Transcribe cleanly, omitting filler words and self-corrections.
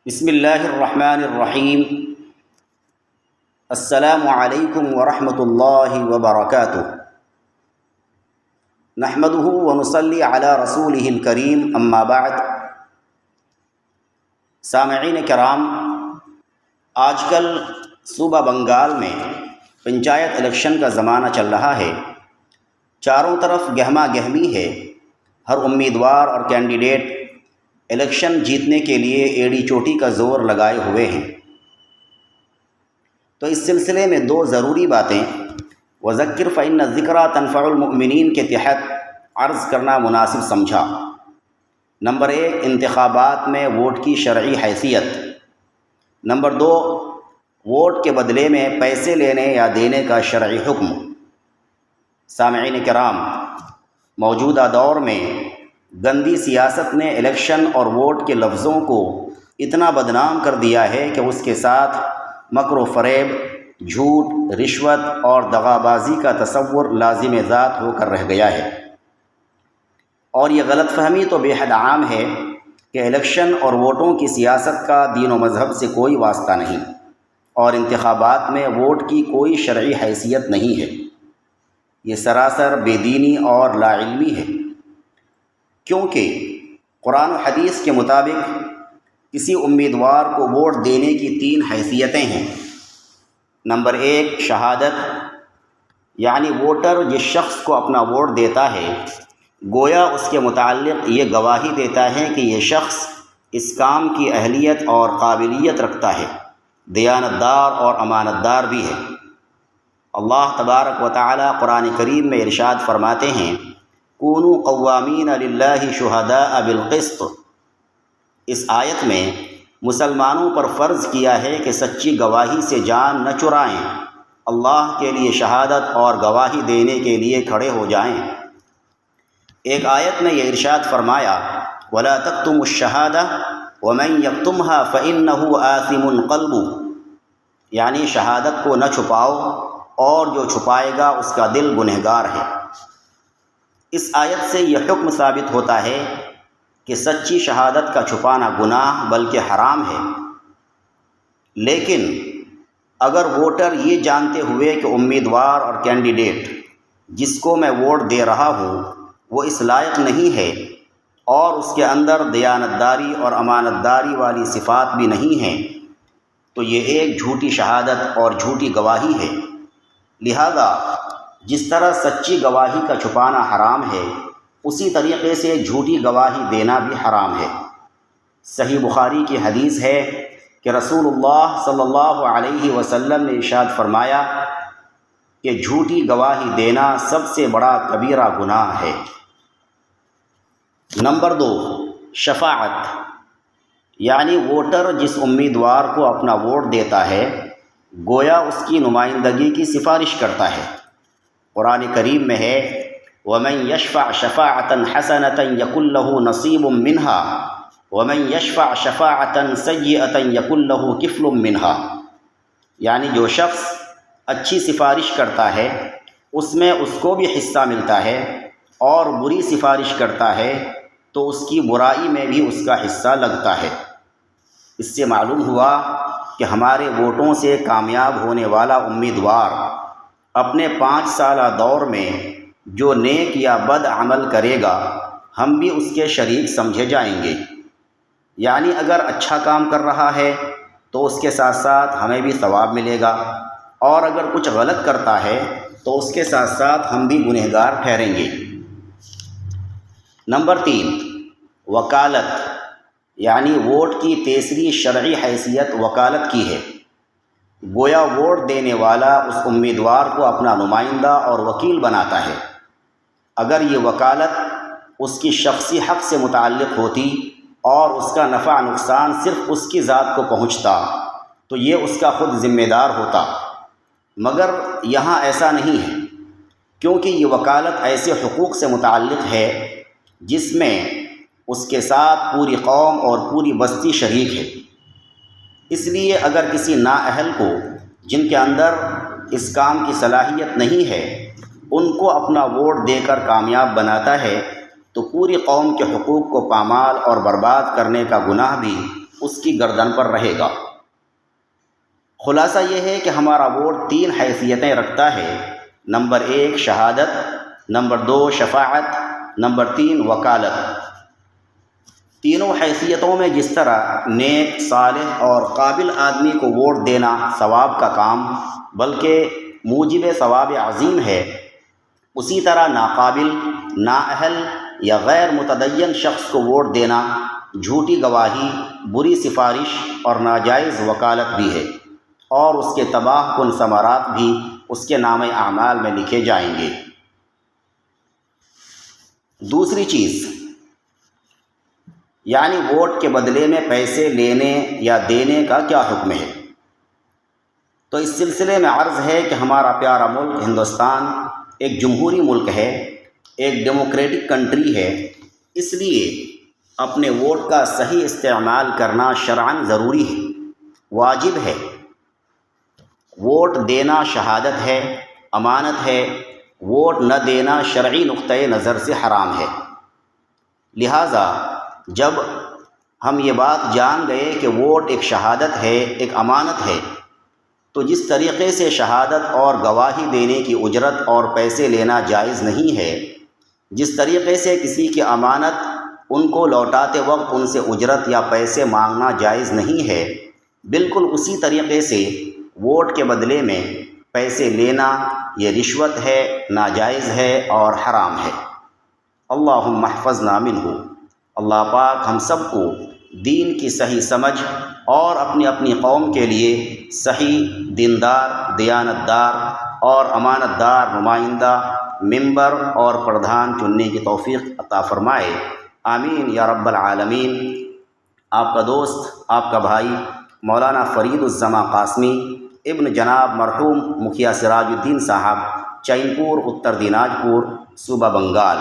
بسم اللہ الرحمن الرحیم۔ السلام علیکم ورحمۃ اللہ وبرکاتہ۔ نحمدہ ونصلی علی رسولہ الکریم، اما بعد۔ سامعین کرام، آج کل صوبہ بنگال میں پنچایت الیکشن کا زمانہ چل رہا ہے۔ چاروں طرف گہما گہمی ہے۔ ہر امیدوار اور کینڈیڈیٹ الیکشن جیتنے کے لیے ایڑی چوٹی کا زور لگائے ہوئے ہیں۔ تو اس سلسلے میں دو ضروری باتیں وذکر فإن الذکریٰ تنفع المؤمنین کے تحت عرض کرنا مناسب سمجھا۔ نمبر 1، انتخابات میں ووٹ کی شرعی حیثیت۔ نمبر 2، ووٹ کے بدلے میں پیسے لینے یا دینے کا شرعی حکم۔ سامعین کرام، موجودہ دور میں گندی سیاست نے الیکشن اور ووٹ کے لفظوں کو اتنا بدنام کر دیا ہے کہ اس کے ساتھ مکر و فریب، جھوٹ، رشوت اور دغابازی کا تصور لازم ذات ہو کر رہ گیا ہے۔ اور یہ غلط فہمی تو بے حد عام ہے کہ الیکشن اور ووٹوں کی سیاست کا دین و مذہب سے کوئی واسطہ نہیں، اور انتخابات میں ووٹ کی کوئی شرعی حیثیت نہیں ہے۔ یہ سراسر بے دینی اور لا علمی ہے، کیونکہ قرآن و حدیث کے مطابق کسی امیدوار کو ووٹ دینے کی 3 حیثیتیں ہیں۔ نمبر 1، شہادت، یعنی ووٹر جس شخص کو اپنا ووٹ دیتا ہے گویا اس کے متعلق یہ گواہی دیتا ہے کہ یہ شخص اس کام کی اہلیت اور قابلیت رکھتا ہے، دیانتدار اور امانت دار بھی ہے۔ اللہ تبارک و تعالی قرآن کریم میں ارشاد فرماتے ہیں، کونوا قوامین للہ شہداء بالقسط۔ اس آیت میں مسلمانوں پر فرض کیا ہے کہ سچی گواہی سے جان نہ چرائیں، اللہ کے لیے شہادت اور گواہی دینے کے لیے کھڑے ہو جائیں۔ ایک آیت میں یہ ارشاد فرمایا، وَلَا تَكْتُمُوا الشَّهَادَةَ وَمَن يَكْتُمْهَا فَإِنَّهُ آثِمٌ قَلْبُهُ، یعنی شہادت کو نہ چھپاؤ اور جو چھپائے گا اس کا دل گنہگار ہے۔ اس آیت سے یہ حکم ثابت ہوتا ہے کہ سچی شہادت کا چھپانا گناہ بلکہ حرام ہے۔ لیکن اگر ووٹر یہ جانتے ہوئے کہ امیدوار اور کینڈیڈیٹ جس کو میں ووٹ دے رہا ہوں وہ اس لائق نہیں ہے اور اس کے اندر دیانتداری اور امانت داری والی صفات بھی نہیں ہیں، تو یہ ایک جھوٹی شہادت اور جھوٹی گواہی ہے۔ لہذا جس طرح سچی گواہی کا چھپانا حرام ہے، اسی طریقے سے جھوٹی گواہی دینا بھی حرام ہے۔ صحیح بخاری کی حدیث ہے کہ رسول اللہ صلی اللہ علیہ وسلم نے ارشاد فرمایا کہ جھوٹی گواہی دینا سب سے بڑا کبیرہ گناہ ہے۔ نمبر 2، شفاعت، یعنی ووٹر جس امیدوار کو اپنا ووٹ دیتا ہے گویا اس کی نمائندگی کی سفارش کرتا ہے۔ قرآن کریم میں ہے، وَمَن يَشْفَعْ شَفَاعَةً حَسَنَةً يَكُن لَّهُ نَصِيبٌ مِّنْهَا وَمَن يَشْفَعْ شَفَاعَةً سَيِّئَةً يَكُن لَّهُ كِفْلٌ مِّنْهَا، یعنی جو شخص اچھی سفارش کرتا ہے اس میں اس کو بھی حصہ ملتا ہے، اور بری سفارش کرتا ہے تو اس کی برائی میں بھی اس کا حصہ لگتا ہے۔ اس سے معلوم ہوا کہ ہمارے ووٹوں سے کامیاب ہونے والا امیدوار اپنے 5 سالہ دور میں جو نیک یا بد عمل کرے گا ہم بھی اس کے شریک سمجھے جائیں گے۔ یعنی اگر اچھا کام کر رہا ہے تو اس کے ساتھ ساتھ ہمیں بھی ثواب ملے گا، اور اگر کچھ غلط کرتا ہے تو اس کے ساتھ ساتھ ہم بھی گنہگار ٹھہریں گے۔ نمبر 3، وکالت، یعنی ووٹ کی تیسری شرعی حیثیت وکالت کی ہے۔ گویا ووٹ دینے والا اس امیدوار کو اپنا نمائندہ اور وکیل بناتا ہے۔ اگر یہ وکالت اس کی شخصی حق سے متعلق ہوتی اور اس کا نفع نقصان صرف اس کی ذات کو پہنچتا تو یہ اس کا خود ذمہ دار ہوتا، مگر یہاں ایسا نہیں ہے، کیونکہ یہ وکالت ایسے حقوق سے متعلق ہے جس میں اس کے ساتھ پوری قوم اور پوری بستی شریک ہے۔ اس لیے اگر کسی نااہل کو جن کے اندر اس کام کی صلاحیت نہیں ہے ان کو اپنا ووٹ دے کر کامیاب بناتا ہے تو پوری قوم کے حقوق کو پامال اور برباد کرنے کا گناہ بھی اس کی گردن پر رہے گا۔ خلاصہ یہ ہے کہ ہمارا ووٹ 3 حیثیتیں رکھتا ہے۔ نمبر 1 شہادت، نمبر 2 شفاعت، نمبر 3 وکالت۔ تینوں حیثیتوں میں جس طرح نیک، صالح اور قابل آدمی کو ووٹ دینا ثواب کا کام بلکہ موجب ثواب عظیم ہے، اسی طرح ناقابل، نااہل یا غیر متدین شخص کو ووٹ دینا جھوٹی گواہی، بری سفارش اور ناجائز وکالت بھی ہے، اور اس کے تباہ کن ثمرات بھی اس کے نامہ اعمال میں لکھے جائیں گے۔ دوسری چیز یعنی ووٹ کے بدلے میں پیسے لینے یا دینے کا کیا حکم ہے؟ تو اس سلسلے میں عرض ہے کہ ہمارا پیارا ملک ہندوستان ایک جمہوری ملک ہے، ایک ڈیموکریٹک کنٹری ہے، اس لیے اپنے ووٹ کا صحیح استعمال کرنا شرعاً ضروری ہے، واجب ہے۔ ووٹ دینا شہادت ہے، امانت ہے، ووٹ نہ دینا شرعی نقطۂ نظر سے حرام ہے۔ لہٰذا جب ہم یہ بات جان گئے کہ ووٹ ایک شہادت ہے، ایک امانت ہے، تو جس طریقے سے شہادت اور گواہی دینے کی اجرت اور پیسے لینا جائز نہیں ہے، جس طریقے سے کسی کی امانت ان کو لوٹاتے وقت ان سے اجرت یا پیسے مانگنا جائز نہیں ہے، بالکل اسی طریقے سے ووٹ کے بدلے میں پیسے لینا یہ رشوت ہے، ناجائز ہے اور حرام ہے۔ اللہم احفظنا منہ۔ اللہ پاک ہم سب کو دین کی صحیح سمجھ اور اپنی اپنی قوم کے لیے صحیح، دیندار، دیانتدار اور امانت دار نمائندہ، ممبر اور پردھان چننے کی توفیق عطا فرمائے، آمین یا رب العالمین۔ آپ کا دوست، آپ کا بھائی مولانا فرید الزماں قاسمی ابن جناب مرحوم مکھیا سراج الدین صاحب، چین پور، اتر دیناج پور، صوبہ بنگال۔